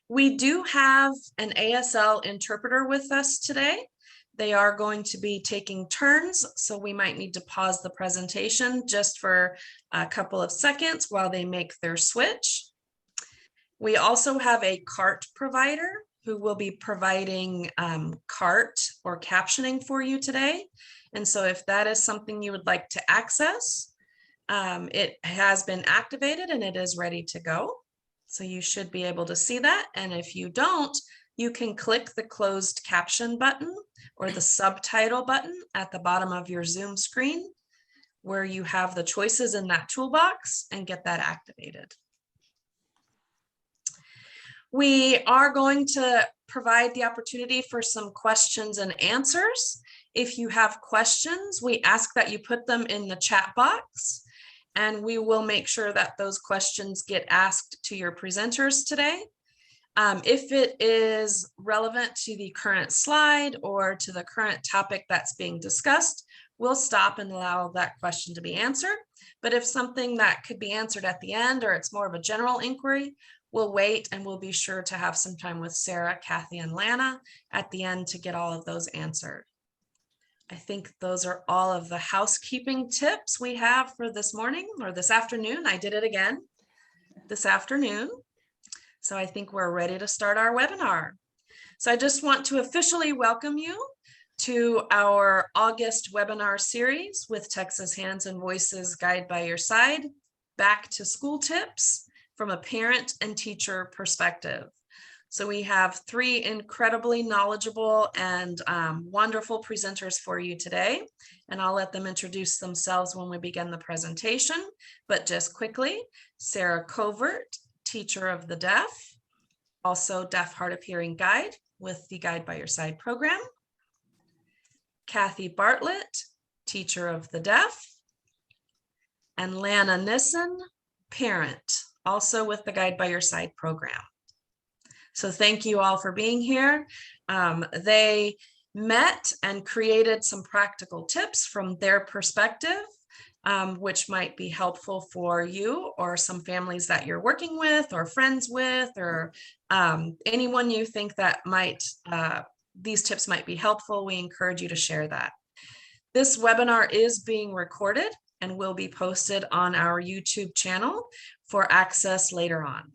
We do have an ASL interpreter with us today. They are going to be taking turns, so we might need to pause the presentation just for a couple of seconds while they make their switch. We also have a CART provider who will be providing CART or captioning for you today. And so if that is something you would like to access, it has been activated and it is ready to go. So you should be able to see that. And if you don't, you can click the closed caption button or the subtitle button at the bottom of your Zoom screen, where you have the choices in that toolbox, and get that activated. We are going to provide the opportunity for some questions and answers. If you have questions, we ask that you put them in the chat box, and we will make sure that those questions get asked to your presenters today. If it is relevant to the current slide or to the current topic that's being discussed, we'll stop and allow that question to be answered. But if something that could be answered at the end, or it's more of a general inquiry, we'll wait, and we'll be sure to have some time with Sarah, Kathy, and Lana at the end to get all of those answered. I think those are all of the housekeeping tips we have for this morning or this afternoon. I did it again this afternoon. So I think we're ready to start our webinar. So I just want to officially welcome you to our August webinar series with Texas Hands and Voices Guide by Your Side, Back to School Tips from a Parent and Teacher Perspective. So we have three incredibly knowledgeable and wonderful presenters for you today, and I'll let them introduce themselves when we begin the presentation. But just quickly, Sarah Covert, teacher of the deaf, also deaf hard of hearing guide with the Guide by Your Side program. Kathy Bartlett, teacher of the deaf, and Lana Nissen, parent, also with the Guide by Your Side program. So thank you all for being here. They met and created some practical tips from their perspective, which might be helpful for you or some families that you're working with or friends with, or anyone you think that might, these tips might be helpful. We encourage you to share that. This webinar is being recorded and will be posted on our YouTube channel for access later on.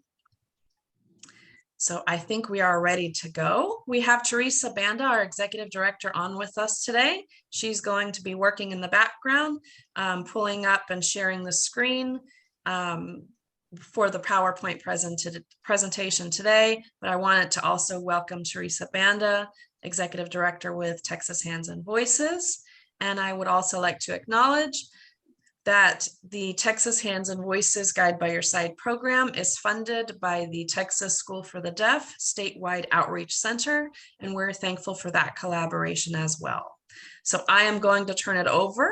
So I think we are ready to go. We have Teresa Banda, our executive director, on with us today. She's going to be working in the background, pulling up and sharing the screen for the PowerPoint presentation today. But I wanted to also welcome Teresa Banda, executive director with Texas Hands and Voices. And I would also like to acknowledge that the Texas Hands and Voices Guide by Your Side program is funded by the Texas School for the Deaf Statewide Outreach Center, and we're thankful for that collaboration as well. So I am going to turn it over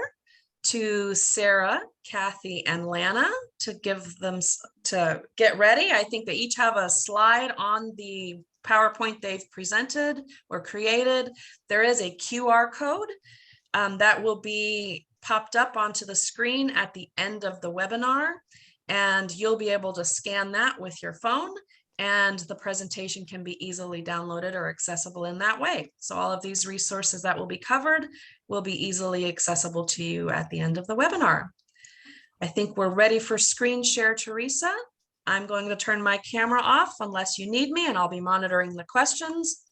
to Sarah, Kathy, and Lana to get ready. I think they each have a slide on the PowerPoint they've presented or created. There is a QR code that will be popped up onto the screen at the end of the webinar, and you'll be able to scan that with your phone, and the presentation can be easily downloaded or accessible in that way. So all of these resources that will be covered will be easily accessible to you at the end of the webinar. I think we're ready for screen share, Teresa. I'm going to turn my camera off unless you need me, and I'll be monitoring the questions.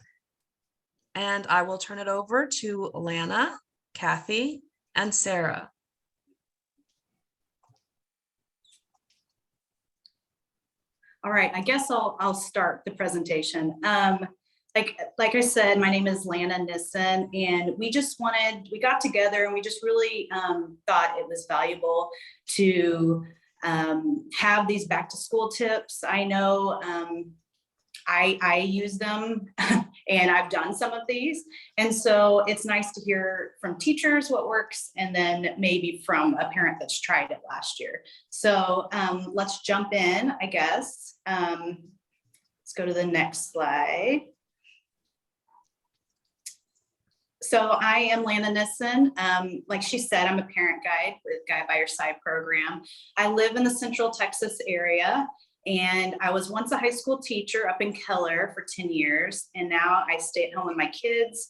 And I will turn it over to Lana, Kathy, and Sarah. All right, I guess I'll start the presentation. Like I said, my name is Lana Nissen, and we got together and we just really thought it was valuable to have these back to school tips. I know I use them and I've done some of these. And so it's nice to hear from teachers what works, and then maybe from a parent that's tried it last year. So let's jump in, I guess. Let's go to the next slide. So I am Lana Nissen. Like she said, I'm a parent guide with Guide by Your Side program. I live in the Central Texas area, And I was once a high school teacher up in Keller for 10 years. And now I stay at home with my kids.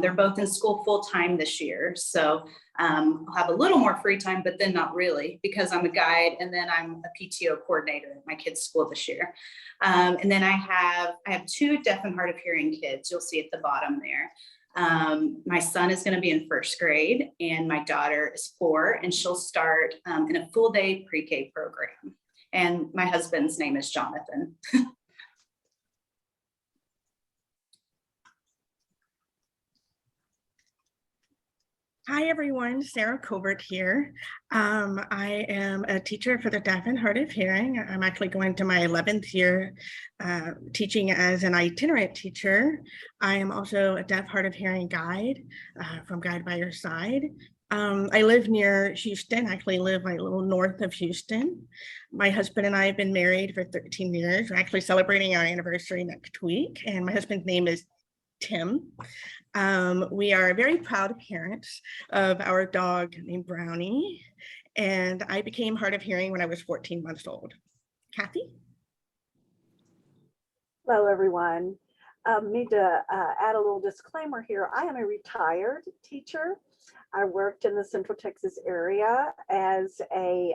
They're both in school full time this year. So I'll have a little more free time, but then not really, because I'm a guide and then I'm a PTO coordinator at my kids' school this year. And then I have 2 deaf and hard of hearing kids. You'll see at the bottom there. My son is going to be in 1st grade and my daughter is 4, and she'll start in a full day pre-K program. And my husband's name is Jonathan. Hi everyone, Sarah Colbert here. I am a teacher for the deaf and hard of hearing. I'm actually going to my 11th year teaching as an itinerant teacher. I am also a deaf hard of hearing guide from Guide by Your Side. I live near Houston, actually live a little north of Houston. My husband and I have been married for 13 years. We're actually celebrating our anniversary next week, and my husband's name is Tim. We are very proud parents of our dog named Brownie, and I became hard of hearing when I was 14 months old. Kathy? Hello, everyone. Need to add a little disclaimer here. I am a retired teacher. I worked in the Central Texas area as a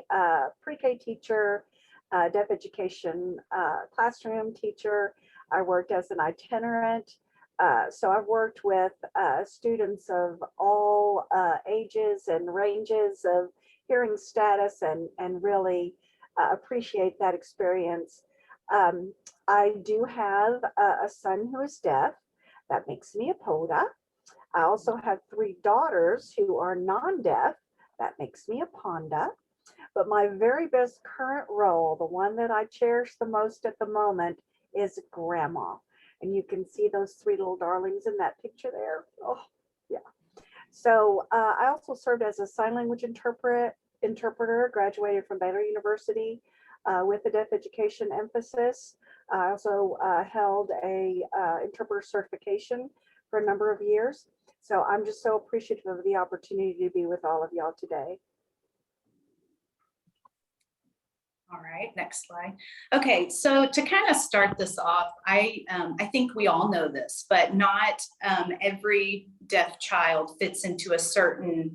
pre-K teacher, deaf education classroom teacher. I worked as an itinerant. So I've worked with students of all ages and ranges of hearing status, and really appreciate that experience. I do have a son who is deaf. That makes me a PODA. I also have 3 daughters who are non-deaf. That makes me a PONDA. But my very best current role, the one that I cherish the most at the moment, is grandma. And you can see those 3 little darlings in that picture there. Oh, yeah. So I also served as a sign language interpreter, graduated from Baylor University with a deaf education emphasis. I also held a interpreter certification for a number of years. So I'm just so appreciative of the opportunity to be with all of y'all today. All right, next slide. Okay, so to kind of start this off, I think we all know this, but not every deaf child fits into a certain,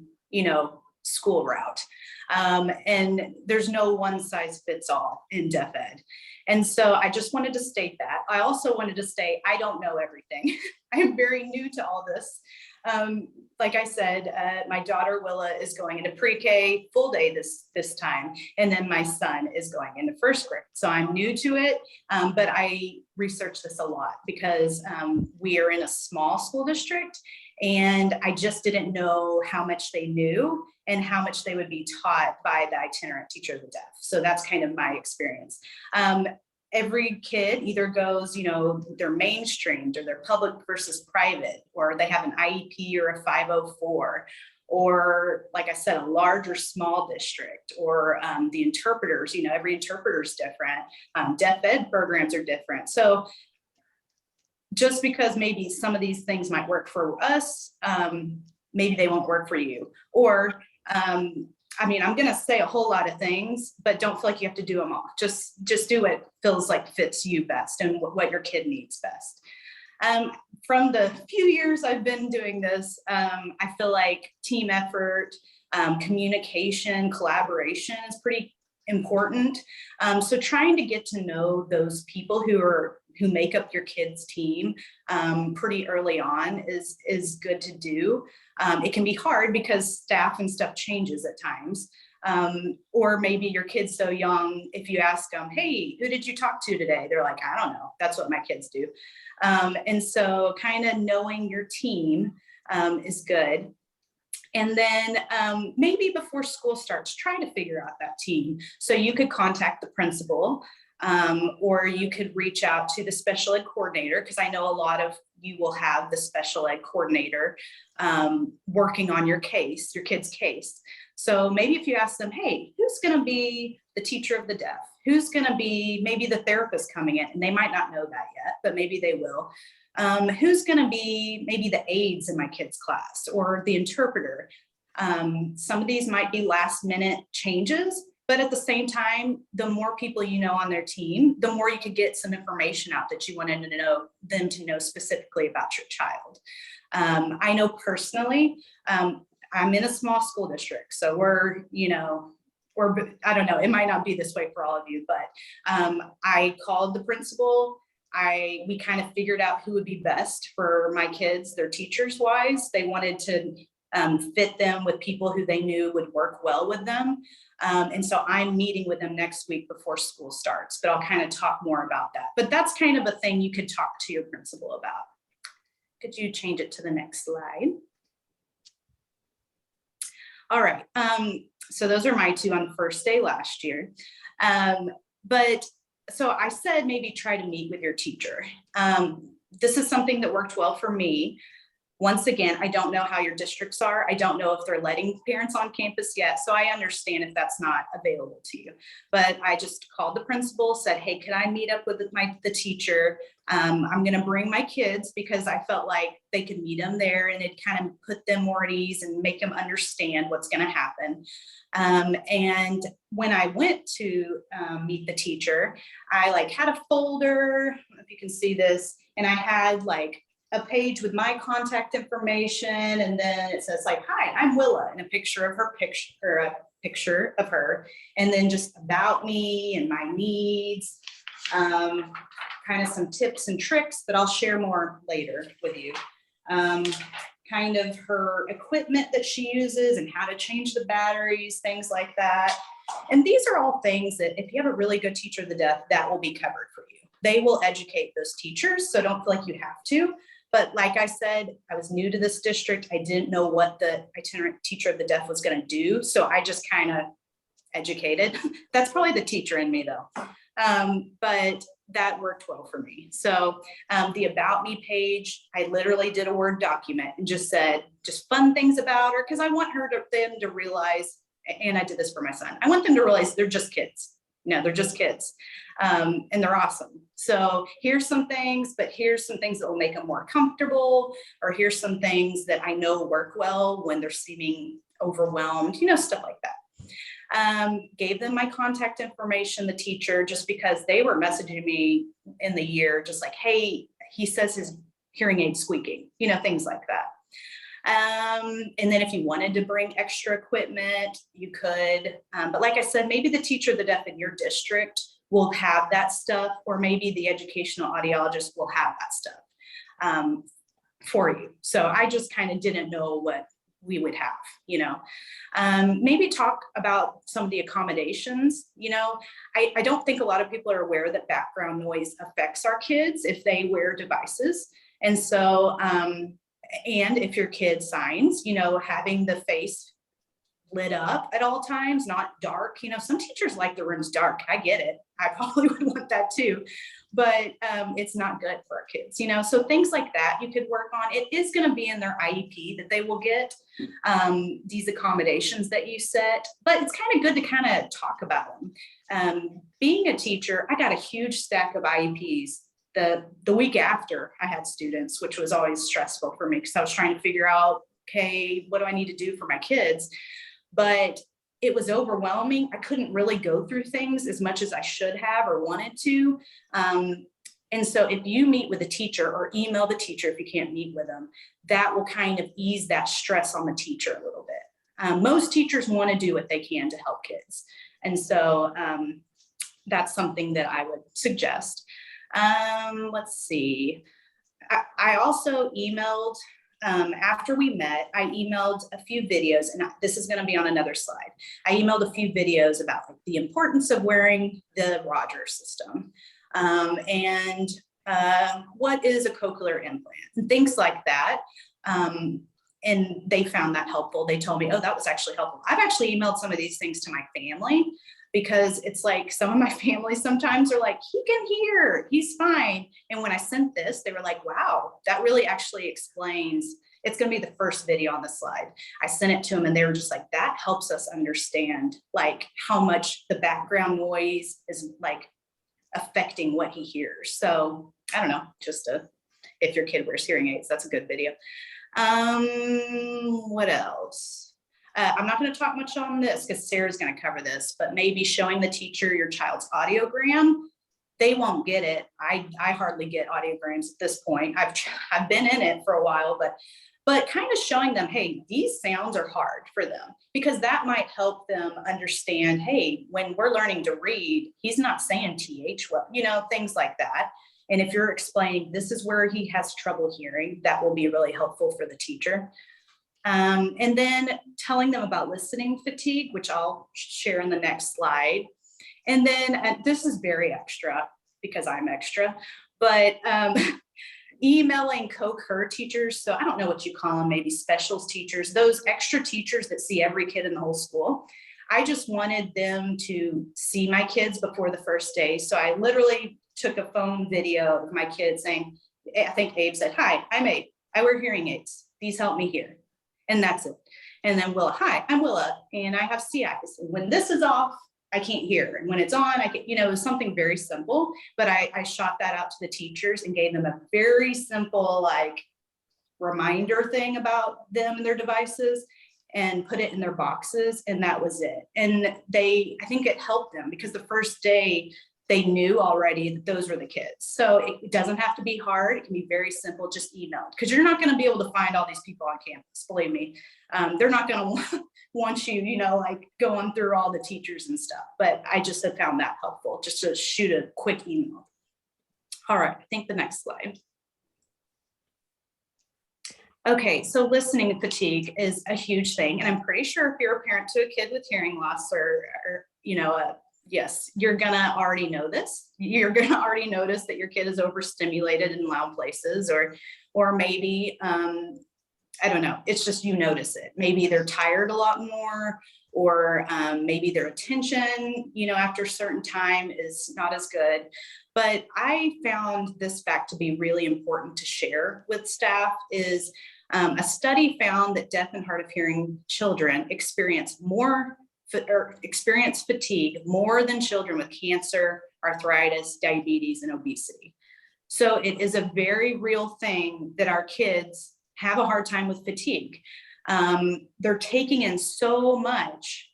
school route. And there's no one size fits all in deaf ed. And so I just wanted to state that. I also wanted to say, I don't know everything. I am very new to all this. Like I said, my daughter Willa is going into pre-K full day this time, and then my son is going into 1st grade. So I'm new to it, but I researched this a lot because we are in a small school district, and I just didn't know how much they knew and how much they would be taught by the itinerant teacher of the deaf. So that's kind of my experience. Every kid either goes, they're mainstreamed, or they're public versus private, or they have an IEP or a 504, or like I said, a large or small district, or the interpreters, every interpreter is different. Deaf ed programs are different. So just because maybe some of these things might work for us, maybe they won't work for you. Or I'm going to say a whole lot of things, but don't feel like you have to do them all. Just do what feels like fits you best and what your kid needs best. From the few years I've been doing this, I feel like team effort, communication, collaboration is pretty important. So trying to get to know those people who make up your kid's team pretty early on is good to do. It can be hard because staff and stuff changes at times. Or maybe your kid's so young, if you ask them, hey, who did you talk to today? They're like, I don't know. That's what my kids do. And so kind of knowing your team is good. And then maybe before school starts, try to figure out that team. So you could contact the principal, or you could reach out to the special ed coordinator, because I know a lot of you will have the special ed coordinator working on your kid's case. So maybe if you ask them, hey, who's going to be the teacher of the deaf? Who's going to be maybe the therapist coming in? And they might not know that yet, but maybe they will. Who's going to be maybe the aides in my kid's class, or the interpreter? Some of these might be last minute changes, But at the same time, the more people you know on their team, the more you could get some information out that you wanted to know them to know specifically about your child. I know personally, I'm in a small school district, so we're, I don't know, it might not be this way for all of you, but I called the principal. We kind of figured out who would be best for my kids, their teachers wise. They wanted to fit them with people who they knew would work well with them. And so I'm meeting with them next week before school starts, but I'll kind of talk more about that. But that's kind of a thing you could talk to your principal about. Could you change it to the next slide? All right, so those are my two on the first day last year. But so I said, maybe try to meet with your teacher. This is something that worked well for me. Once again, I don't know how your districts are. I don't know if they're letting parents on campus yet. So I understand if that's not available to you. But I just called the principal, said, hey, can I meet up with the teacher? I'm going to bring my kids because I felt like they could meet them there and it kind of put them more at ease and make them understand what's going to happen. And when I went to meet the teacher, I had a folder, I don't know if you can see this, and I had a page with my contact information, and then it says hi, I'm Willa, and a picture of her and then just about me and my needs, kind of some tips and tricks that I'll share more later with you. Kind of her equipment that she uses and how to change the batteries, things like that. And these are all things that if you have a really good teacher of the deaf, that will be covered for you. They will educate those teachers, so don't feel like you have to. But like I said, I was new to this district. I didn't know what the itinerant teacher of the deaf was going to do. So I just kind of educated. That's probably the teacher in me though. But that worked well for me. So the About Me page, I literally did a Word document and just said, just fun things about her. Cause I want them to realize, and I did this for my son, I want them to realize they're just kids. No, they're just kids. And they're awesome. So here's some things, but here's some things that will make them more comfortable, or here's some things that I know work well when they're seeming overwhelmed, stuff like that. Gave them my contact information, the teacher, just because they were messaging me in the year, just hey, he says his hearing aid squeaking, things like that. And then if you wanted to bring extra equipment, you could, but like I said, maybe the teacher of the deaf in your district will have that stuff, or maybe the educational audiologist will have that stuff for you. So I just kind of didn't know what we would have, maybe talk about some of the accommodations. I don't think a lot of people are aware that background noise affects our kids if they wear devices. And so, and if your kid signs, having the face lit up at all times, not dark. Some teachers like the rooms dark. I get it. I probably would want that too, but it's not good for our kids, so things like that you could work on. It is going to be in their IEP that they will get these accommodations that you set, but it's kind of good to kind of talk about them. Being a teacher, I got a huge stack of IEPs the week after I had students, which was always stressful for me because I was trying to figure out, okay, what do I need to do for my kids? But it was overwhelming. I couldn't really go through things as much as I should have or wanted to. And so if you meet with a teacher or email the teacher, if you can't meet with them, that will kind of ease that stress on the teacher a little bit. Most teachers want to do what they can to help kids. And so that's something that I would suggest. Let's see. I also emailed, after we met, I emailed a few videos, and this is going to be on another slide. I emailed a few videos about the importance of wearing the Rogers system, and what is a cochlear implant and things like that. And they found that helpful. They told me, oh, that was actually helpful. I've actually emailed some of these things to my family, because it's some of my family sometimes are like, he can hear, he's fine. And when I sent this, they were like, wow, that really actually explains. It's going to be the first video on the slide. I sent it to them and they were just like, that helps us understand how much the background noise is affecting what he hears. So I don't know, if your kid wears hearing aids, that's a good video. What else? I'm not going to talk much on this because Sarah's going to cover this, but maybe showing the teacher your child's audiogram. They won't get it. I hardly get audiograms at this point. I've been in it for a while, but kind of showing them, hey, these sounds are hard for them, because that might help them understand, hey, when we're learning to read, he's not saying TH well, you know, things like that. And if you're explaining this is where he has trouble hearing, that will be really helpful for the teacher. And then telling them about listening fatigue, which I'll share in the next slide. And then this is very extra because I'm extra, but emailing co-cur teachers. So I don't know what you call them, maybe specials teachers, those extra teachers that see every kid in the whole school. I just wanted them to see my kids before the first day. So I literally took a phone video of my kids saying, I think Abe said, hi, I'm Abe. I wear hearing aids. These help me hear. And that's it. And then Willa, hi, I'm Willa, and I have CIs. And when this is off, I can't hear. And when it's on, I can, you know, it was something very simple, but I shot that out to the teachers and gave them a very simple, like, reminder thing about them and their devices, and put it in their boxes. And that was it. And I think it helped them, because the first day they knew already that those were the kids. So it doesn't have to be hard. It can be very simple, just email, because you're not going to be able to find all these people on campus. Believe me, they're not going to want you, you know, like going through all the teachers and stuff. But I just have found that helpful, just to shoot a quick email. All right, I think the next slide. Okay, so listening fatigue is a huge thing. And I'm pretty sure if you're a parent to a kid with hearing loss, or you know, yes, you're gonna already know this. You're gonna already notice that your kid is overstimulated in loud places, or maybe, I don't know, it's just, you notice it. Maybe they're tired a lot more, or maybe their attention, you know, after a certain time is not as good. But I found this fact to be really important to share with staff. Is a study found that deaf and hard of hearing children experience fatigue more than children with cancer, arthritis, diabetes, and obesity. So it is a very real thing that our kids have a hard time with fatigue. They're taking in so much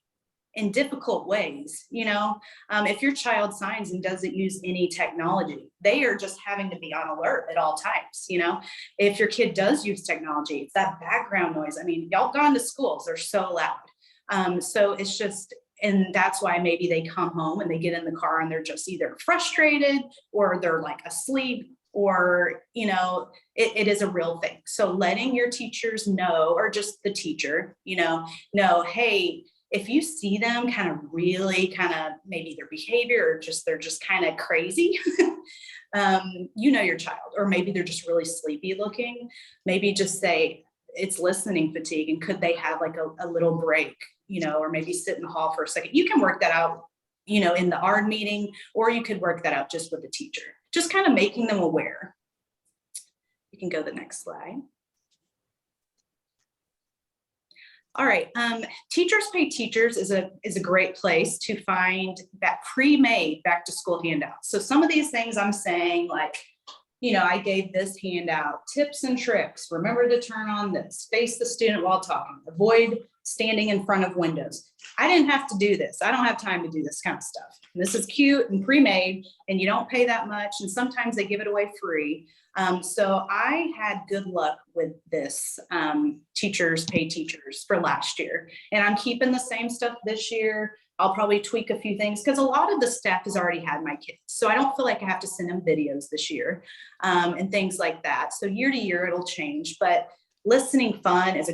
in difficult ways. You know, if your child signs and doesn't use any technology, they are just having to be on alert at all times. You know, if your kid does use technology, it's that background noise. I mean, y'all gone to schools, they're so loud. So it's just, and that's why maybe they come home and they get in the car and they're just either frustrated, or they're like asleep, or, you know, it is a real thing. So letting your teachers know, or just the teacher, you know, hey, if you see them kind of really maybe their behavior, or just they're just kind of crazy, you know your child, or maybe they're just really sleepy looking, maybe just say it's listening fatigue, and could they have like a little break, you know, or maybe sit in the hall for a second. You can work that out, you know, in the ARD meeting, or you could work that out just with the teacher, just kind of making them aware. You can go to the next slide. All right, Teachers Pay Teachers is a great place to find that pre-made back to school handout. So some of these things I'm saying, like, you know, I gave this handout, tips and tricks, remember to turn on this, face the student while talking, avoid standing in front of windows. I didn't have to do this. I don't have time to do this kind of stuff. This is cute and pre-made, and you don't pay that much. And sometimes they give it away free. So I had good luck with this Teachers Pay Teachers for last year. And I'm keeping the same stuff this year. I'll probably tweak a few things, because a lot of the staff has already had my kids. So I don't feel like I have to send them videos this year and things like that. So year to year, it'll change. But Listening Fun is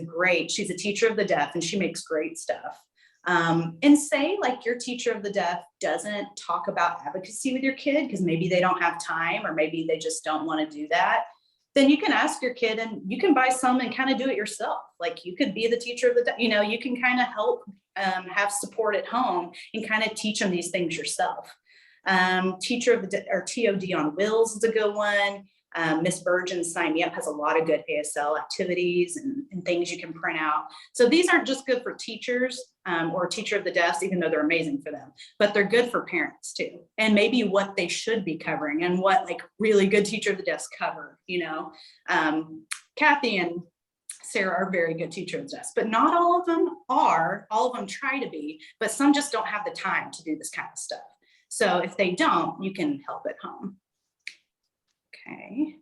she's a teacher of the deaf, and she makes great stuff. And say like your teacher of the deaf doesn't talk about advocacy with your kid because maybe they don't have time, or maybe they just don't want to do that. Then you can ask your kid, and you can buy some and kind of do it yourself. Like you could be the teacher of the deaf, you know, you can kind of help have support at home and kind of teach them these things yourself. Teacher of the or TOD on Wheels is a good one. Miss Burgeon's Sign Me Up has a lot of good ASL activities and things you can print out. So these aren't just good for teachers or teacher of the deaf, even though they're amazing for them, but they're good for parents too. And maybe what they should be covering, and what like really good teacher of the deaf cover, you know. Kathy and Sarah, are very good teacher of the desk, but not all of them are. All of them try to be, but some just don't have the time to do this kind of stuff. So if they don't, you can help at home. Okay.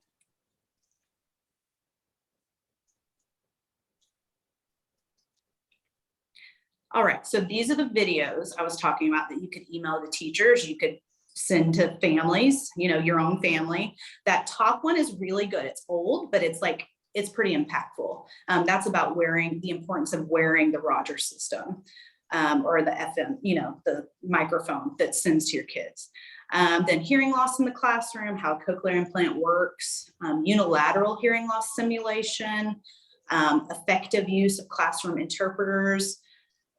All right, so these are the videos I was talking about that you could email the teachers, you could send to families, you know, your own family. That top one is really good. It's old, but it's like, it's pretty impactful. That's about the importance of wearing the Rogers system, or the FM, you know, the microphone that sends to your kids. Then hearing loss in the classroom, how cochlear implant works, unilateral hearing loss simulation, effective use of classroom interpreters.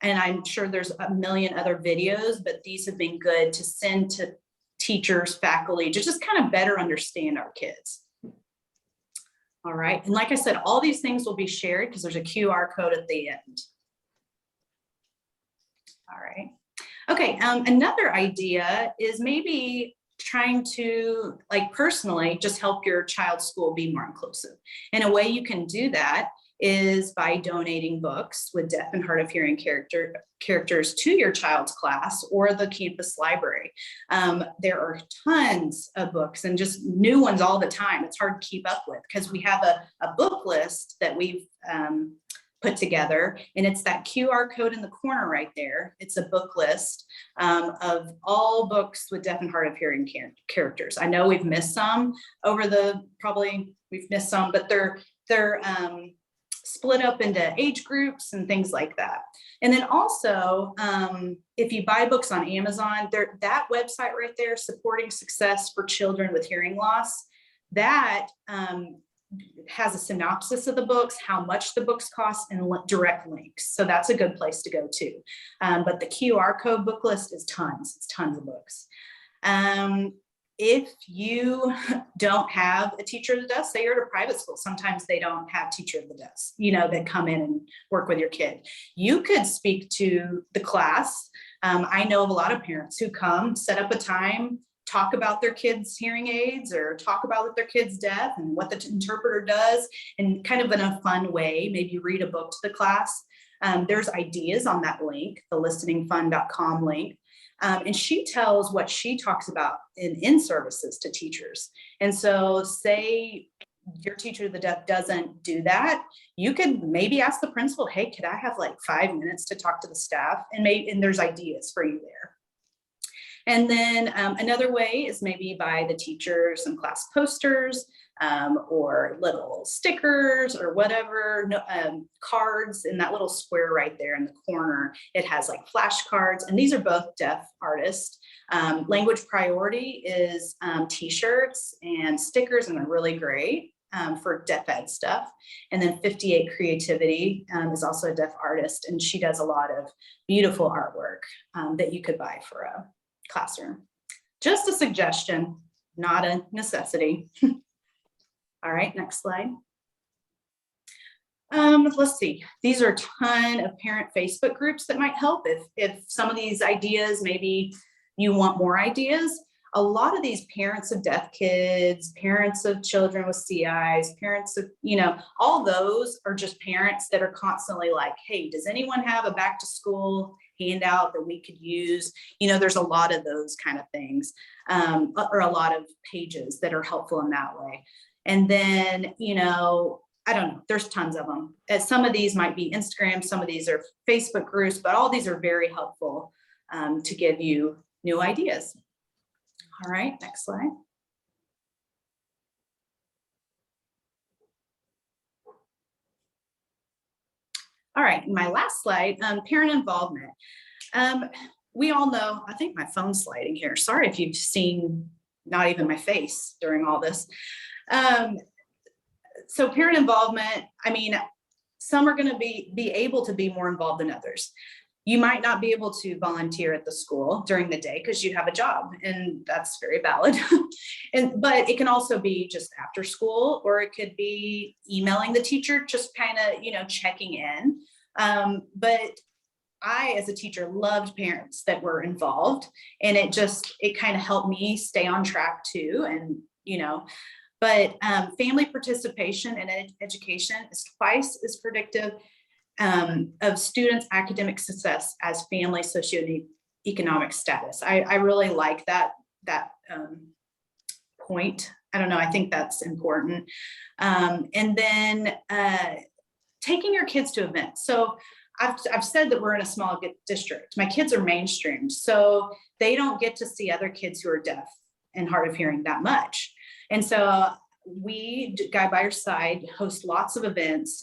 And I'm sure there's a million other videos, but these have been good to send to teachers, faculty, to just kind of better understand our kids. All right, and like I said, all these things will be shared because there's a QR code at the end. All right. Okay, another idea is maybe trying to, like, personally just help your child's school be more inclusive. And a way you can do that is by donating books with deaf and hard of hearing characters to your child's class or the campus library. There are tons of books and just new ones all the time. It's hard to keep up with because we have a book list that we've put together, and it's that QR code in the corner right there. It's a book list of all books with deaf and hard of hearing characters. I know we've missed some over we've missed some, but they're split up into age groups and things like that. And then also, if you buy books on Amazon, that website right there, Supporting Success for Children with Hearing Loss, that has a synopsis of the books, how much the books cost, and direct links. So that's a good place to go to. But the QR code book list is tons. It's tons of books. If you don't have a teacher of the desk, say you're at a private school, sometimes they don't have teacher of the desk, you know, that come in and work with your kid. You could speak to the class. I know of a lot of parents who come, set up a time, talk about their kids' hearing aids or talk about what their kid's deaf and what the interpreter does, and kind of in a fun way, maybe read a book to the class. There's ideas on that link, the listeningfund.com link. And she tells what she talks about in services to teachers. And so say your teacher of the deaf doesn't do that, you could maybe ask the principal, hey, could I have like 5 minutes to talk to the staff? And there's ideas for you there. And then another way is maybe buy the teacher some class posters, or little stickers or whatever, cards in that little square right there in the corner. It has like flashcards, and these are both deaf artists. Language Priority is t-shirts and stickers, and they're really great for deaf ed stuff. And then 58 Creativity is also a deaf artist, and she does a lot of beautiful artwork that you could buy for a classroom. Just a suggestion, not a necessity. All right, next slide. Let's see. These are a ton of parent Facebook groups that might help if some of these ideas, maybe you want more ideas. A lot of these parents of deaf kids, parents of children with CIs, parents of, you know, all those are just parents that are constantly like, hey, does anyone have a back to school handout that we could use? You know, there's a lot of those kind of things, or a lot of pages that are helpful in that way. And then, you know, I don't know, there's tons of them. Some of these might be Instagram, some of these are Facebook groups, but all these are very helpful to give you new ideas. All right, next slide. All right, my last slide, parent involvement. We all know, I think my phone's sliding here. Sorry if you've seen not even my face during all this. So parent involvement, I mean, some are going to be able to be more involved than others. You might not be able to volunteer at the school during the day because you have a job, and that's very valid. But it can also be just after school, or it could be emailing the teacher, just kind of, you know, checking in. But I, as a teacher, loved parents that were involved, and it kind of helped me stay on track too. And, you know, But family participation in education is twice as predictive of students' academic success as family socioeconomic status. I really like that point. I don't know, I think that's important. And then taking your kids to events. So I've said that we're in a small district. My kids are mainstreamed, so they don't get to see other kids who are deaf and hard of hearing that much. And so we, Guide by Your Side, host lots of events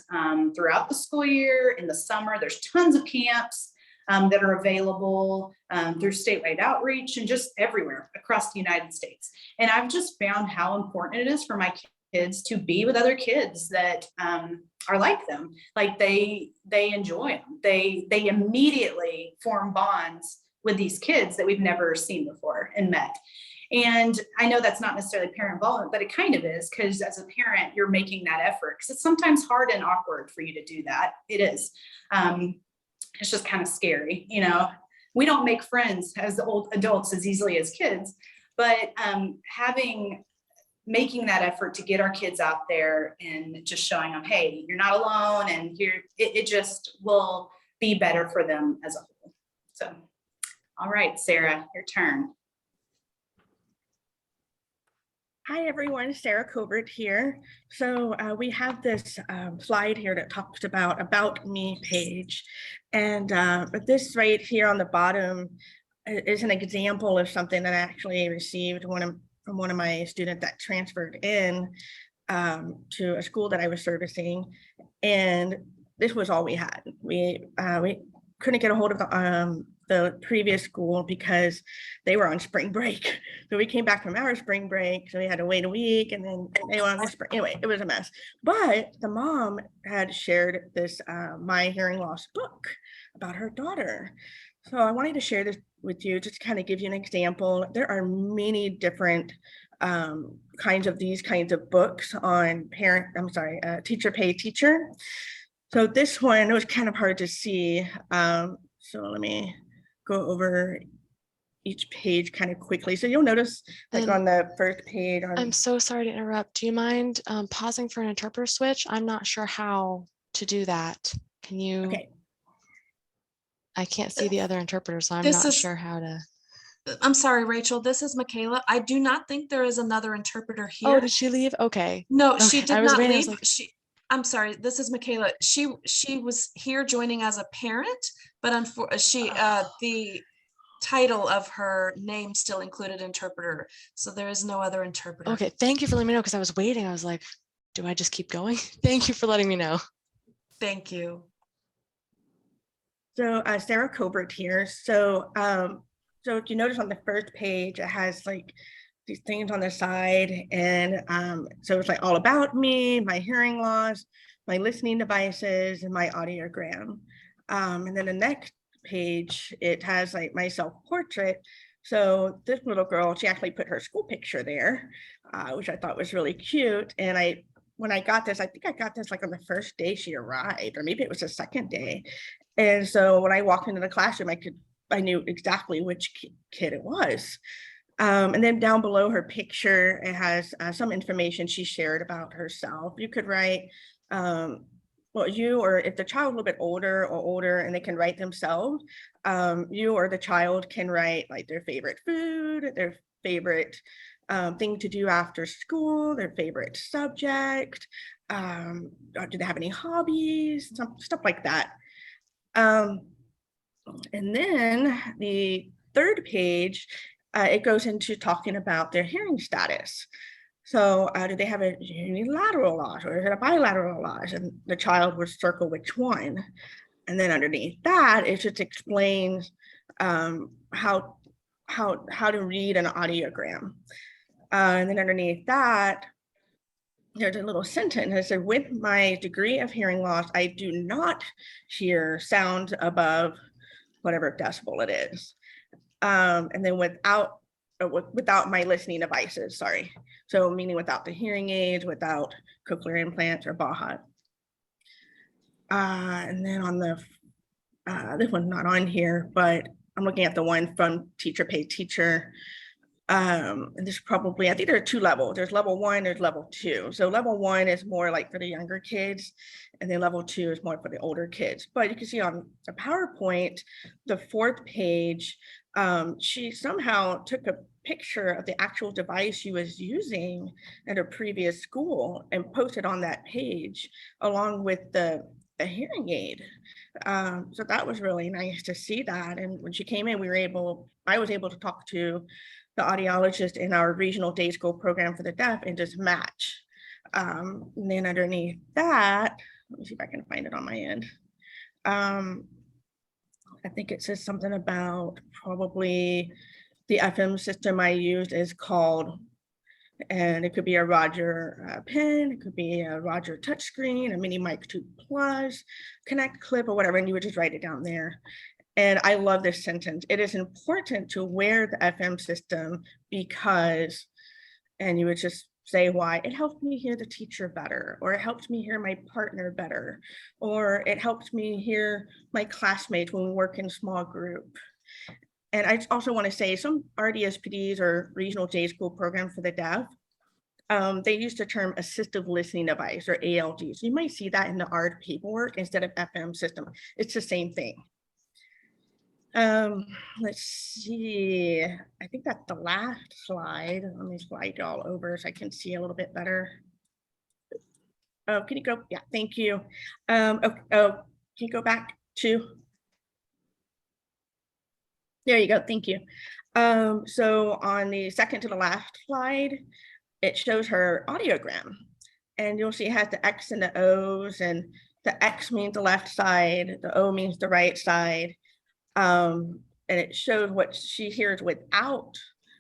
throughout the school year. In the summer, there's tons of camps that are available through statewide outreach and just everywhere across the United States. And I've just found how important it is for my kids to be with other kids that are like them. Like they enjoy them. They immediately form bonds with these kids that we've never seen before and met. And I know that's not necessarily parent involvement, but it kind of is, because as a parent, you're making that effort, because it's sometimes hard and awkward for you to do that. It is. It's just kind of scary. You know, we don't make friends as old adults as easily as kids, but making that effort to get our kids out there and just showing them, hey, you're not alone, and it just will be better for them as a whole. So, all right, Sarah, your turn. Hi everyone, Sarah Covert here. So we have this slide here that talks about me page. And but this right here on the bottom is an example of something that I actually received from one of my students that transferred in to a school that I was servicing. And this was all we had. We couldn't get a hold of the previous school because they were on spring break. So we came back from our spring break, so we had to wait a week, and then they were on the spring. Anyway, it was a mess. But the mom had shared this My Hearing Loss book about her daughter. So I wanted to share this with you, just to kind of give you an example. There are many different kinds of these kinds of books on Teacher Pay Teacher. So this one, it was kind of hard to see. So let me go over each page kind of quickly. So you'll notice like on the first page. I'm so sorry to interrupt. Do you mind pausing for an interpreter switch? I'm not sure how to do that. Can you? Okay. I can't see the other interpreter, so I'm This not is- sure how to. I'm sorry, Rachel, this is Michaela. I do not think there is another interpreter here. Oh, did she leave? Okay. No, Okay, she I did was not waiting, I was leave. like- I'm sorry, this is Michaela. She was here joining as a parent, but the title of her name still included interpreter. So there is no other interpreter. Okay, thank you for letting me know, because I was waiting. I was like, do I just keep going? Thank you for letting me know. Thank you. So Sarah Covert here. So if you notice on the first page, it has like these things on the side, and so it's like all about me, my hearing loss, my listening devices, and my audiogram. And then the next page, it has like my self-portrait. So this little girl, she actually put her school picture there, which I thought was really cute. And when I got this, I think I got this like on the first day she arrived, or maybe it was the second day. And so when I walked into the classroom, I knew exactly which kid it was. And then down below her picture, it has some information she shared about herself. You could write, or if the child is a little bit older and they can write themselves, you or the child can write like their favorite food, their favorite thing to do after school, their favorite subject, do they have any hobbies, stuff like that. And then the third page, it goes into talking about their hearing status. So do they have a unilateral loss, or is it a bilateral loss? And the child would circle which one. And then underneath that, it just explains how to read an audiogram. And then underneath that, there's a little sentence that said, with my degree of hearing loss, I do not hear sound above whatever decibel it is. And then without my listening devices, sorry. So meaning without the hearing aids, without cochlear implants or BAHA. And then on the, this one's not on here, but I'm looking at the one from Teacher Pay Teacher. And there's probably, I think there are two levels. There's level 1, there's level 2. So level 1 is more like for the younger kids, and then level 2 is more for the older kids. But you can see on the PowerPoint, the 4th page, she somehow took a picture of the actual device she was using at her previous school and posted on that page along with the hearing aid. So that was really nice to see that. And when she came in, I was able to talk to the audiologist in our regional day school program for the deaf and just match. And then underneath that, let me see if I can find it on my end. I think it says something about probably the FM system I used is called, and it could be a Roger pen, it could be a Roger touchscreen, a mini mic 2 plus, connect clip or whatever, and you would just write it down there. And I love this sentence. It is important to wear the FM system because, and you would just say why. It helped me hear the teacher better, or it helped me hear my partner better, or it helped me hear my classmates when we work in small group. And I also want to say some RDSPDs or regional day school program for the deaf, they use the term assistive listening device or ALD. So you might see that in the ARD paperwork instead of FM system. It's the same thing. Let's see. I think that's the last slide. Let me slide y'all over so I can see a little bit better. Oh, can you go? Yeah, thank you. Okay, can you go back to? There you go. Thank you. So on the second to the last slide, it shows her audiogram, and you'll see it has the X and the O's, and the X means the left side, the O means the right side. And it showed what she hears without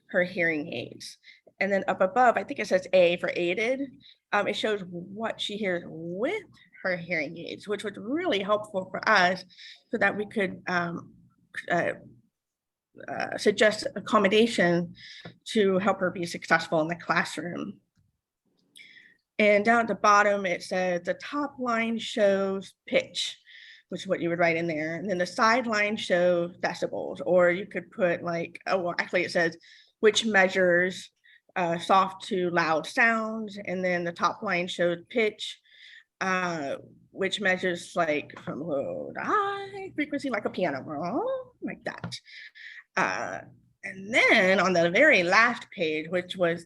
her hearing aids. And then up above, I think it says A for aided. It shows what she hears with her hearing aids, which was really helpful for us so that we could suggest accommodation to help her be successful in the classroom. And down at the bottom, it says the top line shows pitch, which is what you would write in there. And then the sideline shows decibels, or you could put like, oh, well, actually it says which measures soft to loud sounds. And then the top line shows pitch, which measures like from low to high frequency, like a piano, like that. And then on the very last page,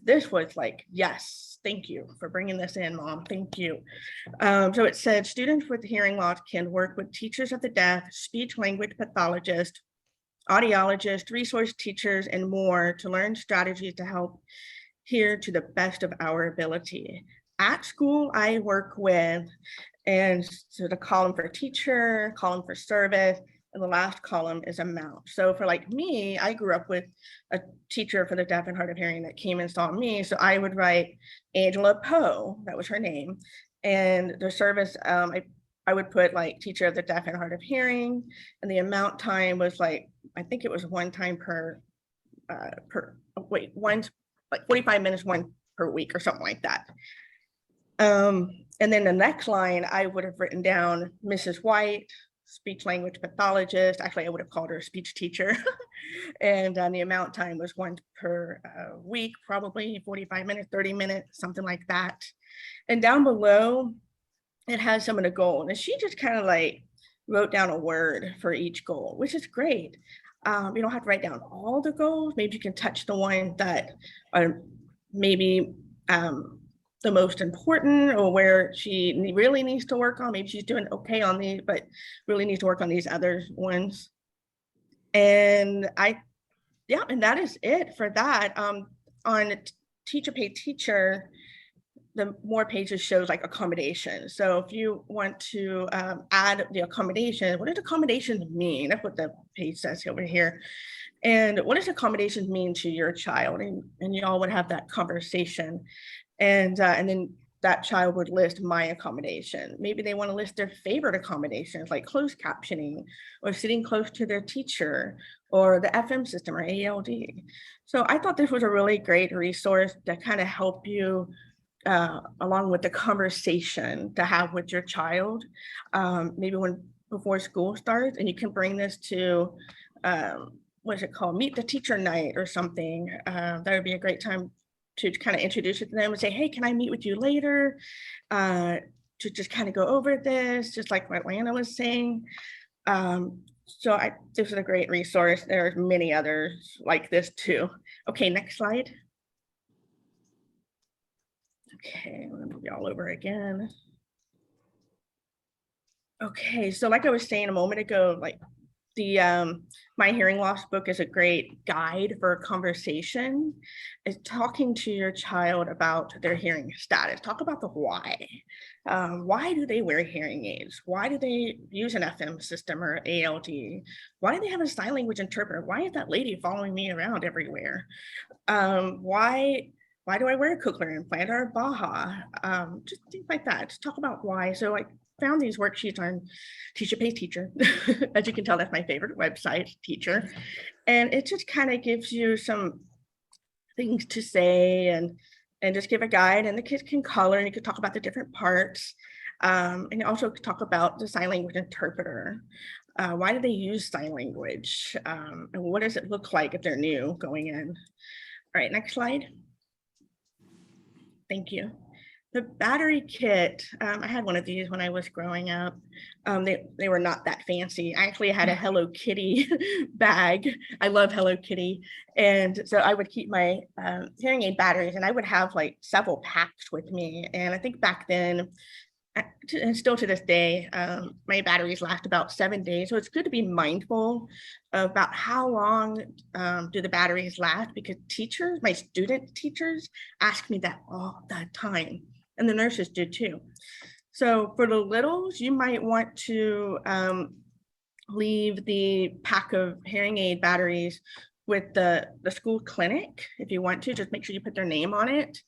this was like, yes, thank you for bringing this in, Mom, thank you. So it said students with hearing loss can work with teachers of the deaf, speech language pathologist, audiologist, resource teachers, and more to learn strategies to help hear to the best of our ability. At school, I work with, and so the column for teacher, column for service, and the last column is amount. So for like me, I grew up with a teacher for the deaf and hard of hearing that came and saw me. So I would write Angela Poe, that was her name. And the service, I would put like teacher of the deaf and hard of hearing. And the amount time was like, I think it was one time like 45 minutes, one per week or something like that. And then the next line, I would have written down Mrs. White, speech language pathologist. Actually, I would have called her a speech teacher. And the amount time was one per week, probably 45 minutes, 30 minutes, something like that. And down below, it has some of the goals. And she just kind of like wrote down a word for each goal, which is great. You don't have to write down all the goals. Maybe you can touch the ones that are maybe the most important, or where she really needs to work on. Maybe she's doing okay on these, but really needs to work on these other ones. And and that is it for that. On Teacher Pay Teacher, the more pages shows like accommodation. So if you want to add the accommodation, what does accommodations mean? That's what the page says over here. And what does accommodations mean to your child? And you all would have that conversation. And then that child would list my accommodation. Maybe they want to list their favorite accommodations like closed captioning or sitting close to their teacher or the FM system or ALD. So I thought this was a really great resource to kind of help you along with the conversation to have with your child, maybe before school starts, and you can bring this to what's it called? Meet the teacher night or something. That would be a great time to kind of introduce it to them and say, hey, can I meet with you later? To just kind of go over this, just like what Lana was saying. So this is a great resource. There's many others like this too. Okay, next slide. Okay, I'm gonna move you all over again. Okay, so like I was saying a moment ago, like the My Hearing Loss book is a great guide for a conversation. Is talking to your child about their hearing status. Talk about the why. Why do they wear hearing aids? Why do they use an FM system or ALD? Why do they have a sign language interpreter? Why is that lady following me around everywhere? Why do I wear a cochlear implant or a Baha? Just things like that. Just talk about why. So I found these worksheets on Teacher Pays Teacher. As you can tell, that's my favorite website, Teacher. And it just kind of gives you some things to say and just give a guide, and the kids can color and you can talk about the different parts. And also talk about the sign language interpreter. Why do they use sign language? And what does it look like if they're new going in? All right, next slide. Thank you. The battery kit, I had one of these when I was growing up. They were not that fancy. I actually had a Hello Kitty bag. I love Hello Kitty. And so I would keep my hearing aid batteries, and I would have like several packs with me. And I think back then, and still to this day, my batteries last about 7 days. So it's good to be mindful about how long do the batteries last, because teachers, my student teachers, ask me that all the time, and the nurses do too. So for the littles, you might want to leave the pack of hearing aid batteries with the school clinic. If you want to, just make sure you put their name on it.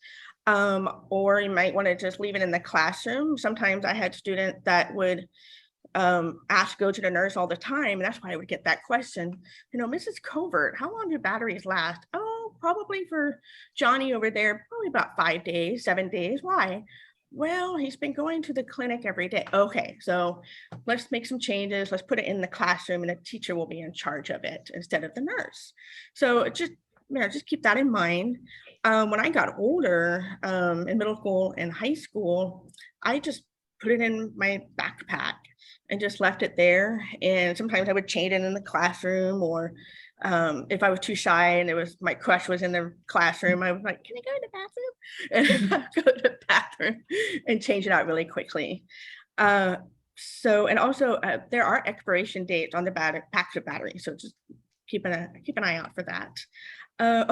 Or you might want to just leave it in the classroom. Sometimes I had students that would ask to go to the nurse all the time. And that's why I would get that question, Mrs. Covert, how long do batteries last? Oh, probably for Johnny over there, probably about 5 days, 7 days. Why? Well, he's been going to the clinic every day. Okay, so let's make some changes. Let's put it in the classroom, and the teacher will be in charge of it instead of the nurse. So just keep that in mind. When I got older, in middle school and high school, I just put it in my backpack and just left it there. And sometimes I would change it in the classroom, or if I was too shy and my crush was in the classroom, I was like, can I go to the bathroom? And go to the bathroom and change it out really quickly. And also there are expiration dates on the packs of batteries. So just keep an eye out for that. A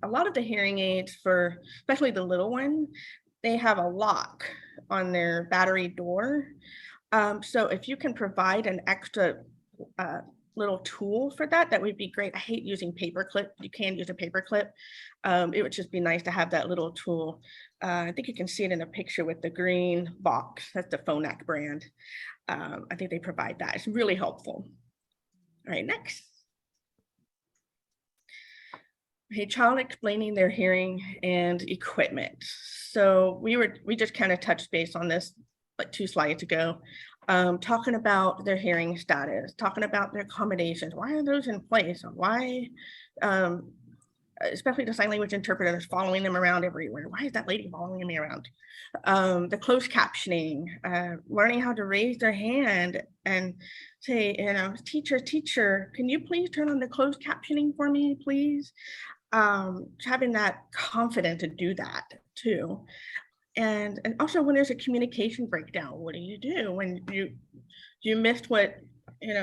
lot of the hearing aids, for especially the little one, they have a lock on their battery door. So if you can provide an extra little tool for that, that would be great. I hate using paper clip. You can use a paper clip. It would just be nice to have that little tool. I think you can see it in a picture with the green box. That's the Phonak brand. I think they provide that. It's really helpful. All right, next. A child explaining their hearing and equipment. So we just kind of touched base on this like 2 slides ago, talking about their hearing status, talking about their accommodations. Why are those in place? Why, especially the sign language interpreters following them around everywhere. Why is that lady following me around? The closed captioning, learning how to raise their hand and say, teacher, can you please turn on the closed captioning for me, please? Having that confidence to do that too. And also when there's a communication breakdown, what do you do when you missed what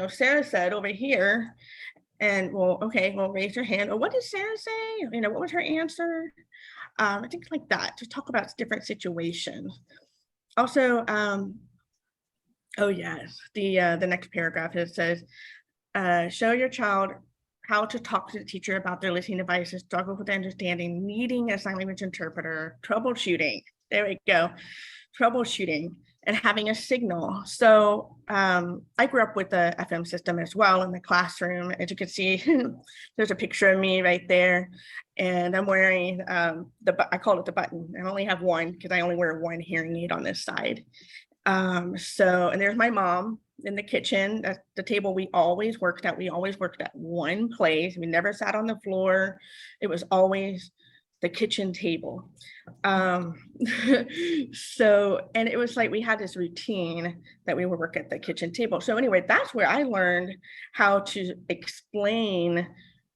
Sarah said over here? And raise your hand. Or what did Sarah say? What was her answer? Things like that. Just talk about different situations. Also, oh yes, the next paragraph, it says, show your child how to talk to the teacher about their listening devices, struggle with understanding, needing a sign language interpreter, troubleshooting. There we go. Troubleshooting and having a signal. So I grew up with the FM system as well in the classroom. As you can see, there's a picture of me right there. And I'm wearing I call it the button. I only have one because I only wear one hearing aid on this side. And there's my mom. in the kitchen. That's the table we always worked at. We always worked at one place. We never sat on the floor. It was always the kitchen table. So, and it was like we had this routine that we would work at the kitchen table. So anyway, that's where I learned how to explain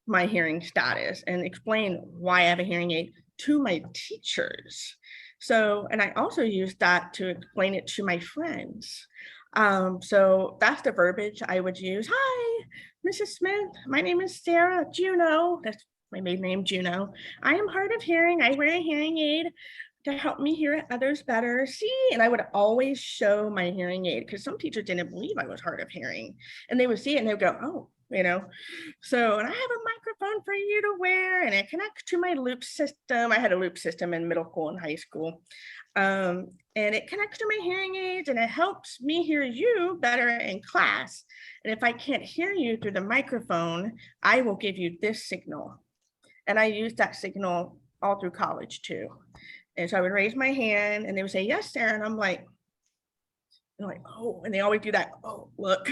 my hearing status and explain why I have a hearing aid to my teachers. So, and I also used that to explain it to my friends. So that's the verbiage I would use. Hi, Mrs. Smith. My name is Sarah Juno. That's my maiden name, Juno. I am hard of hearing. I wear a hearing aid to help me hear others better. See, and I would always show my hearing aid because some teachers didn't believe I was hard of hearing, and they would see it and they would go, oh, you know. So, and I have a microphone for you to wear, and it connects to my loop system. I had a loop system in middle school and high school. And it connects to my hearing aids and it helps me hear you better in class. And if I can't hear you through the microphone, I will give you this signal. And I used that signal all through college too. And so I would raise my hand and they would say, yes, Sarah. And I'm like, oh, and they always do that, oh, look.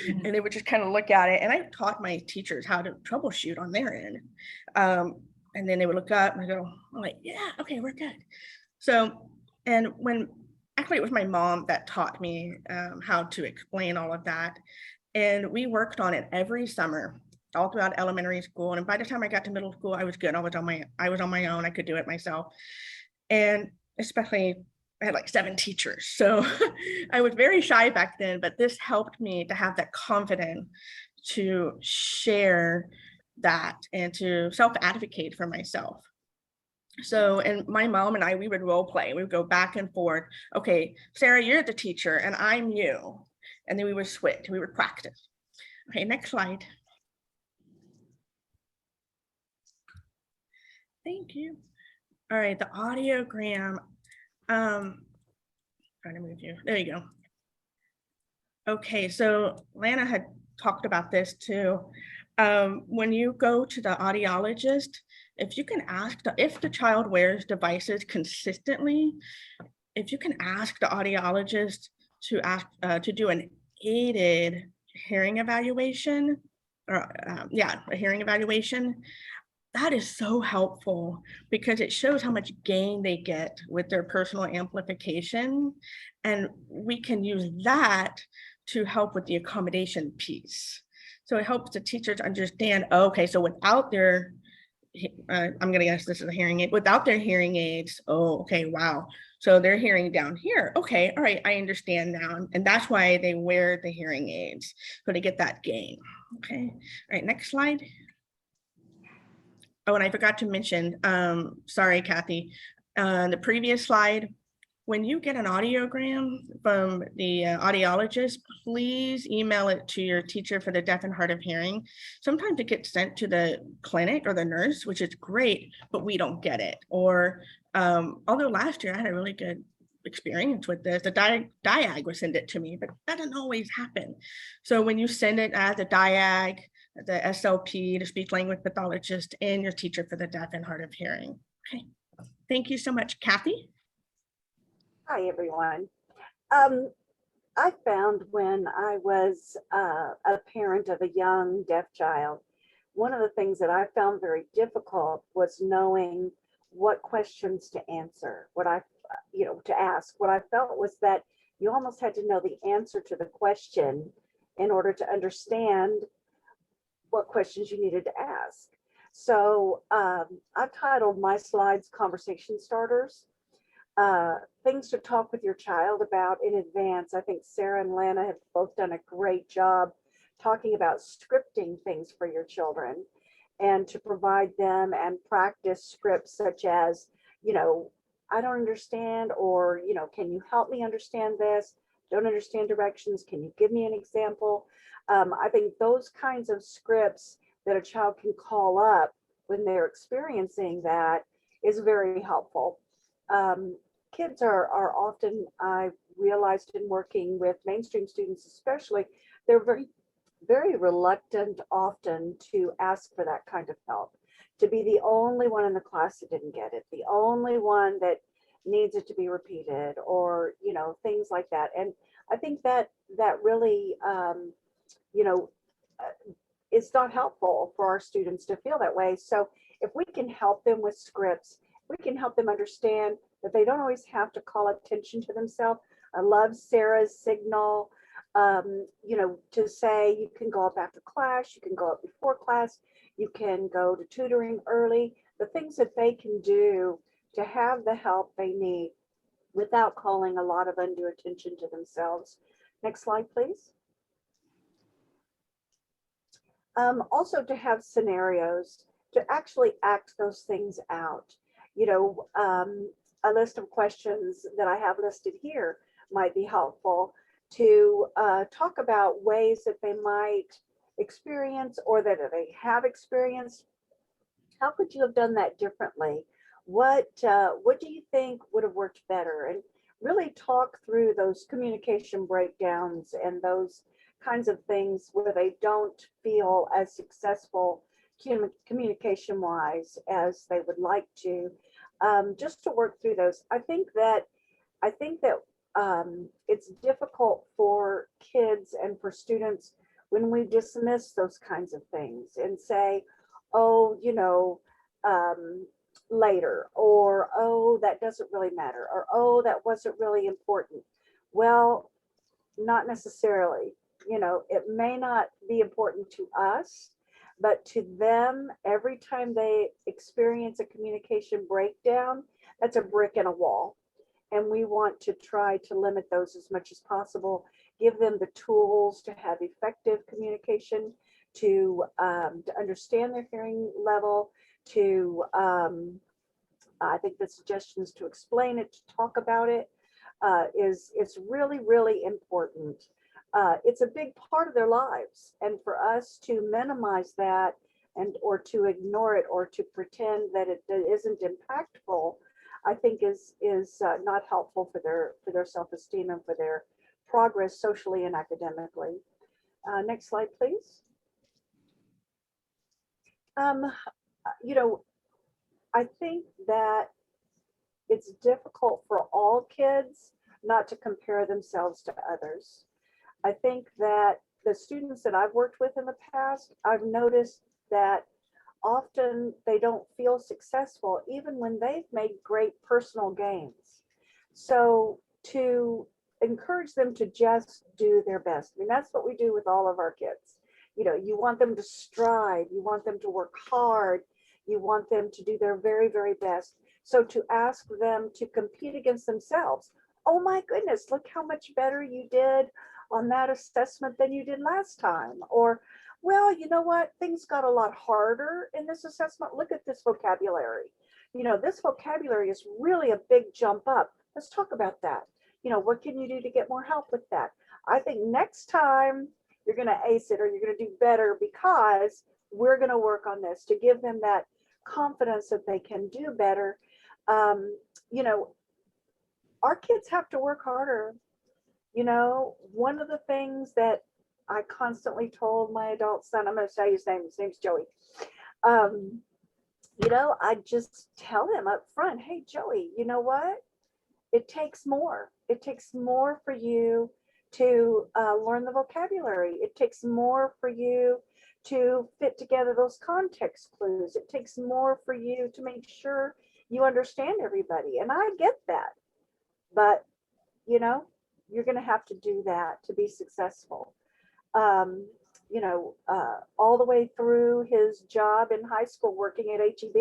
And they would just kind of look at it. And I taught my teachers how to troubleshoot on their end. And then they would look up and I go, I'm like, yeah, okay, we're good. So, and actually it was my mom that taught me how to explain all of that. And we worked on it every summer, all throughout elementary school. And by the time I got to middle school, I was good. I was on my own. I could do it myself. And especially I had like 7 teachers. So I was very shy back then, but this helped me to have that confidence to share that and to self-advocate for myself. So, and my mom and I, we would role play. We would go back and forth. Okay, Sarah, you're the teacher and I'm you. And then we would switch, we would practice. Okay, next slide. Thank you. All right, the audiogram. Trying to move you. There you go. Okay, so Lana had talked about this too. When you go to the audiologist, if you can ask if the child wears devices consistently, if you can ask the audiologist to do an aided hearing evaluation, or a hearing evaluation, that is so helpful because it shows how much gain they get with their personal amplification. And we can use that to help with the accommodation piece. So it helps the teachers understand, okay, so without their, I'm gonna guess this is a hearing aid, without their hearing aids, oh, okay, wow. So they're hearing down here. Okay, all right, I understand now. And that's why they wear the hearing aids, so they get that gain. Okay, all right, next slide. Oh, and I forgot to mention, sorry, Kathy, the previous slide, when you get an audiogram from the audiologist, please email it to your teacher for the deaf and hard of hearing. Sometimes it gets sent to the clinic or the nurse, which is great, but we don't get it. Or although last year I had a really good experience with this, the diag would send it to me, but that doesn't always happen. So when you send it as a diag, the SLP, the speech language pathologist, and your teacher for the deaf and hard of hearing. Okay, thank you so much, Kathy. Hi, everyone. I found when I was a parent of a young deaf child, one of the things that I found very difficult was knowing what questions to answer, to ask. What I felt was that you almost had to know the answer to the question in order to understand what questions you needed to ask. So I've titled my slides Conversation Starters. Things to talk with your child about in advance. I think Sarah and Lana have both done a great job talking about scripting things for your children and to provide them and practice scripts such as, I don't understand, or, can you help me understand this? Don't understand directions. Can you give me an example? I think those kinds of scripts that a child can call up when they're experiencing that is very helpful. Kids are often, I realized in working with mainstream students especially, they're very, very reluctant often to ask for that kind of help, to be the only one in the class that didn't get it, the only one that needs it to be repeated, or things like that. And I think that really, you know, it's not helpful for our students to feel that way. So if we can help them with scripts, we can help them understand that they don't always have to call attention to themselves. I love Sarah's signal, you know, to say you can go up after class, you can go up before class, you can go to tutoring early, the things that they can do to have the help they need without calling a lot of undue attention to themselves. Next slide, please. Also to have scenarios to actually act those things out. You know, a list of questions that I have listed here might be helpful to talk about ways that they might experience or that they have experienced. How could you have done that differently? What do you think would have worked better? And really talk through those communication breakdowns and those kinds of things where they don't feel as successful communication wise as they would like to, just to work through those. I think that it's difficult for kids and for students when we dismiss those kinds of things and say, oh, you know, later, or oh, that doesn't really matter, or oh, that wasn't really important. Well, not necessarily. You know, it may not be important to us, but to them, every time they experience a communication breakdown, that's a brick in a wall. And we want to try to limit those as much as possible, give them the tools to have effective communication, to understand their hearing level, to, I think the suggestions to explain it, to talk about it, is really, really important. It's a big part of their lives. And for us to minimize that and or to ignore it or to pretend that it isn't impactful, I think is not helpful for their self-esteem and for their progress socially and academically. Next slide, please. You know, I think that it's difficult for all kids not to compare themselves to others. I think that the students that I've worked with in the past, I've noticed that often they don't feel successful even when they've made great personal gains. So to encourage them to just do their best. I mean, that's what we do with all of our kids. You know, you want them to strive, you want them to work hard, you want them to do their very, very best. So to ask them to compete against themselves, oh my goodness, look how much better you did on that assessment than you did last time. Or, well, you know what, things got a lot harder in this assessment. Look at this vocabulary. You know, this vocabulary is really a big jump up. Let's talk about that. You know, what can you do to get more help with that? I think next time you're going to ace it or you're going to do better because we're going to work on this, to give them that confidence that they can do better. You know, our kids have to work harder. You know, one of the things that I constantly told my adult son, I'm going to say his name's Joey. You know, I just tell him up front, hey, Joey, you know what? It takes more. It takes more for you to learn the vocabulary. It takes more for you to fit together those context clues. It takes more for you to make sure you understand everybody. And I get that. But, you know, you're going to have to do that to be successful. You know, all the way through his job in high school working at HEB,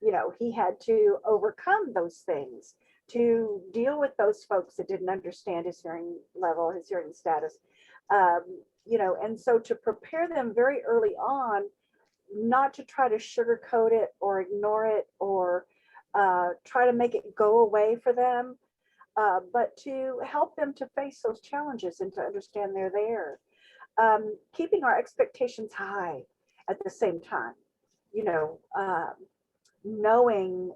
you know, he had to overcome those things to deal with those folks that didn't understand his hearing level, his hearing status. You know, and so to prepare them very early on, not to try to sugarcoat it or ignore it or try to make it go away for them, but to help them to face those challenges and to understand they're there. Keeping our expectations high at the same time, you know, knowing,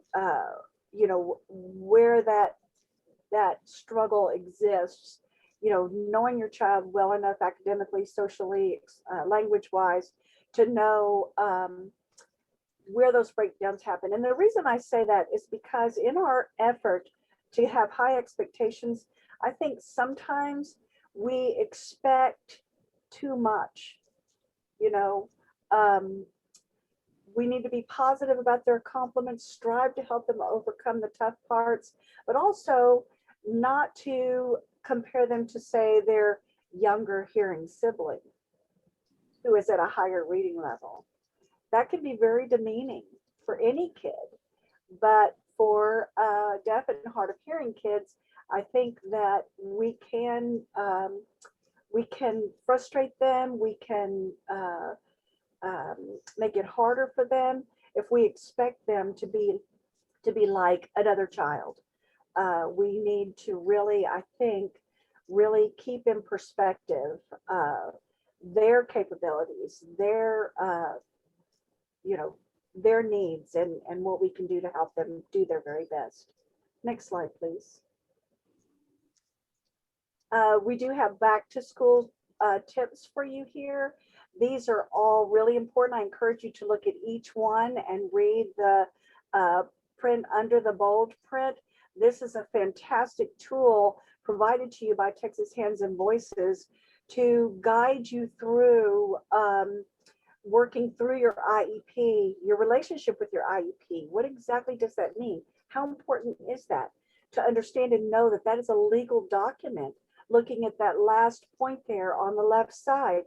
you know, where that struggle exists, you know, knowing your child well enough academically, socially, language wise, to know where those breakdowns happen. And the reason I say that is because in our effort to have high expectations, I think sometimes we expect too much, you know. Um, we need to be positive about their accomplishments, strive to help them overcome the tough parts, but also not to compare them to, say, their younger hearing sibling who is at a higher reading level. That can be very demeaning for any kid, but for deaf and hard of hearing kids, I think that we can frustrate them. We can make it harder for them if we expect them to be like another child. We need to really, I think, really keep in perspective their capabilities, you know, their needs, and what we can do to help them do their very best. Next slide, please. We do have back to school tips for you here. These are all really important. I encourage you to look at each one and read the print under the bold print. This is a fantastic tool provided to you by Texas Hands and Voices to guide you through working through your IEP, your relationship with your IEP. What exactly does that mean? How important is that? To understand and know that that is a legal document. Looking at that last point there on the left side,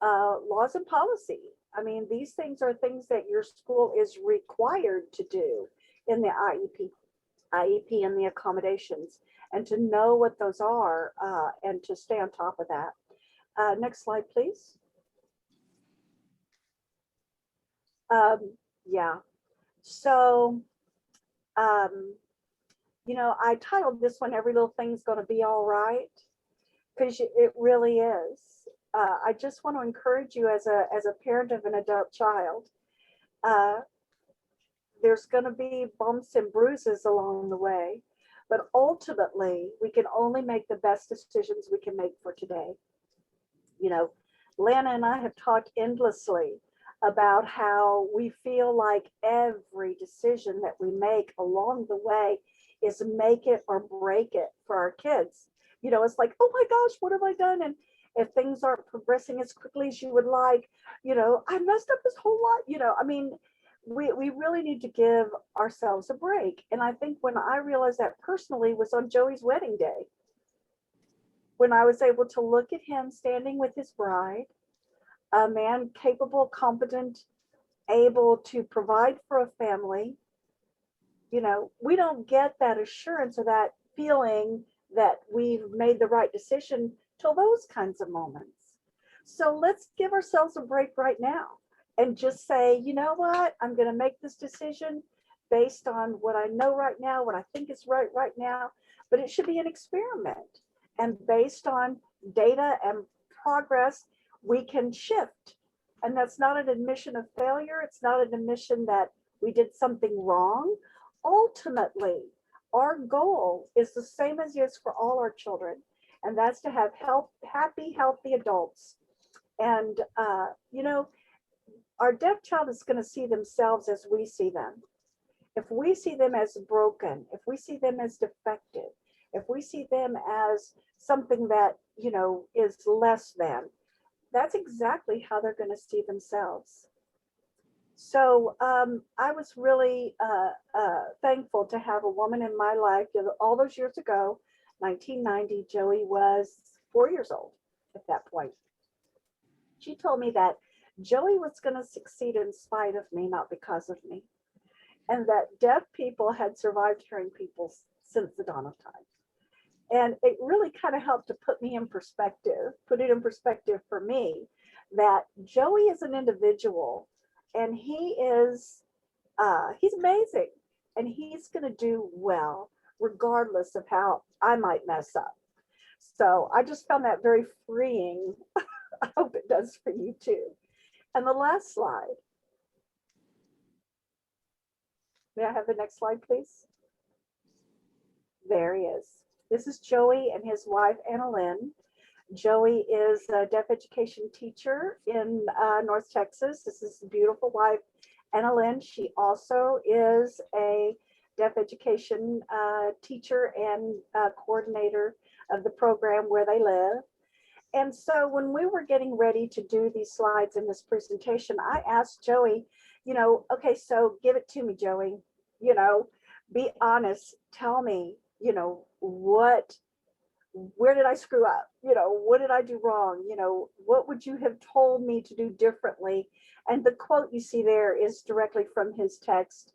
laws and policy. I mean, these things are things that your school is required to do in the IEP and the accommodations, and to know what those are and to stay on top of that. Next slide, please. Yeah, so, you know, I titled this one, Every Little Thing's Gonna Be All Right, because it really is. I just want to encourage you as a parent of an adult child, there's going to be bumps and bruises along the way, but ultimately we can only make the best decisions we can make for today. You know, Lana and I have talked endlessly about how we feel like every decision that we make along the way is make it or break it for our kids. You know, it's like, oh my gosh, what have I done? And if things aren't progressing as quickly as you would like, you know, I messed up this whole lot. You know, I mean, we really need to give ourselves a break. And I think when I realized that personally was on Joey's wedding day, when I was able to look at him standing with his bride, a man capable, competent, able to provide for a family. You know, we don't get that assurance or that feeling that we've made the right decision till those kinds of moments. So let's give ourselves a break right now and just say, you know what, I'm going to make this decision based on what I know right now, what I think is right now, but it should be an experiment. And based on data and progress, we can shift. And that's not an admission of failure. It's not an admission that we did something wrong. Ultimately, our goal is the same as is for all our children, and that's to have happy, healthy adults. And, you know, our deaf child is going to see themselves as we see them. If we see them as broken, if we see them as defective, if we see them as something that, you know, is less than, that's exactly how they're going to see themselves. So I was really thankful to have a woman in my life. You know, all those years ago, 1990, Joey was 4 years old at that point. She told me that Joey was going to succeed in spite of me, not because of me, and that deaf people had survived hearing people since the dawn of time. And it really kind of helped to put it in perspective for me, that Joey is an individual, and he's amazing, and he's going to do well, regardless of how I might mess up. So I just found that very freeing. I hope it does for you too. And the last slide. May I have the next slide, please? There he is. This is Joey and his wife, Anna Lynn. Joey is a deaf education teacher in North Texas. This is his beautiful wife, Anna Lynn. She also is a deaf education teacher and coordinator of the program where they live. And so when we were getting ready to do these slides in this presentation, I asked Joey, okay, so give it to me, Joey, be honest, tell me, where did I screw up? What did I do wrong? What would you have told me to do differently? And the quote you see there is directly from his text.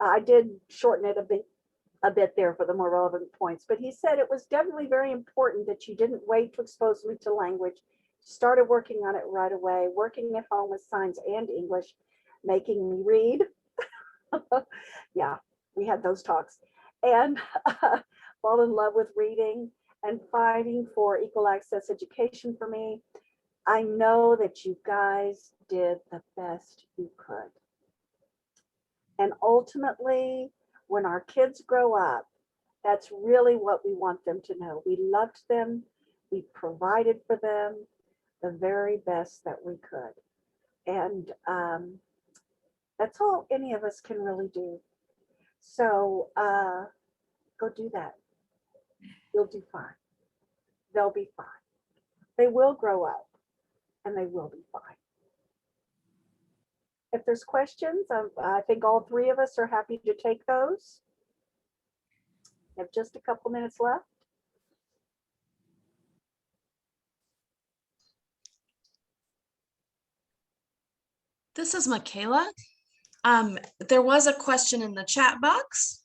I did shorten it a bit there for the more relevant points, but he said it was definitely very important that you didn't wait to expose me to language, started working on it right away, working at home with signs and English, making me read. Yeah, we had those talks, and fall in love with reading and fighting for equal access education for me. I know that you guys did the best you could. And ultimately, when our kids grow up, that's really what we want them to know. We loved them, we provided for them the very best that we could. And that's all any of us can really do. So go do that. You'll do fine. They'll be fine. They will grow up and they will be fine. If there's questions, I think all three of us are happy to take those. We have just a couple minutes left. This is Michaela. There was a question in the chat box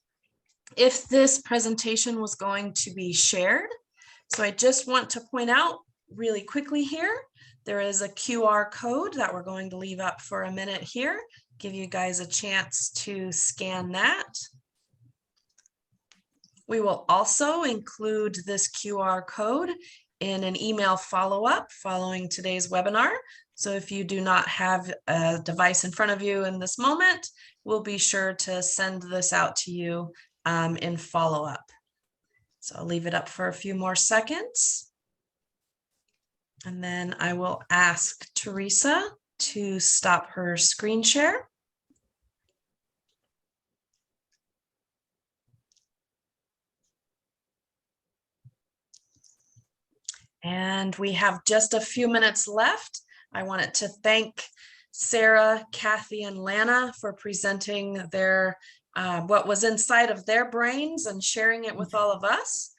if this presentation was going to be shared. So I just want to point out really quickly here, there is a QR code that we're going to leave up for a minute here, give you guys a chance to scan that. We will also include this QR code in an email follow-up following today's webinar. So if you do not have a device in front of you in this moment, we'll be sure to send this out to you in follow-up. So I'll leave it up for a few more seconds. And then I will ask Teresa to stop her screen share. And we have just a few minutes left. I wanted to thank Sarah, Kathy, and Lana for presenting their what was inside of their brains and sharing it with all of us.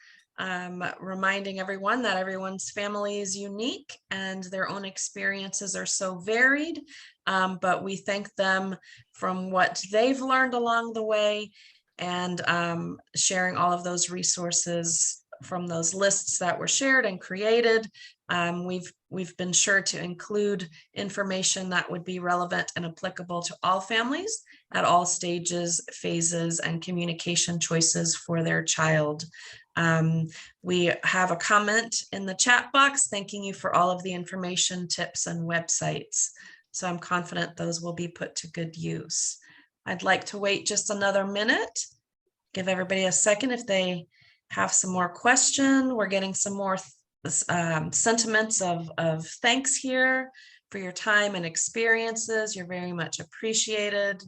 Reminding everyone that everyone's family is unique and their own experiences are so varied, but we thank them from what they've learned along the way and sharing all of those resources from those lists that were shared and created. We've been sure to include information that would be relevant and applicable to all families at all stages, phases, and communication choices for their child. We have a comment in the chat box thanking you for all of the information, tips, and websites. So I'm confident those will be put to good use. I'd like to wait just another minute, give everybody a second if they have some more question. We're getting some more sentiments of thanks here for your time and experiences. You're very much appreciated.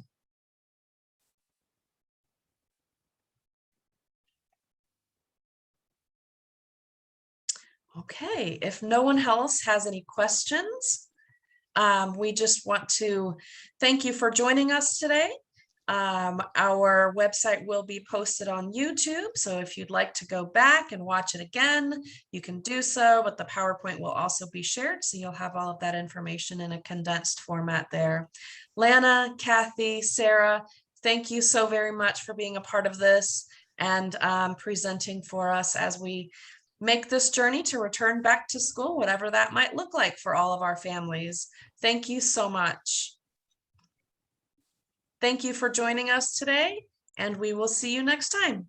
Okay, if no one else has any questions, we just want to thank you for joining us today. Our website will be posted on YouTube, so if you'd like to go back and watch it again, you can do so, but the PowerPoint will also be shared, so you'll have all of that information in a condensed format there. Lana, Kathy, Sarah, thank you so very much for being a part of this and presenting for us as we make this journey to return back to school, whatever that might look like for all of our families. Thank you so much. Thank you for joining us today, and we will see you next time.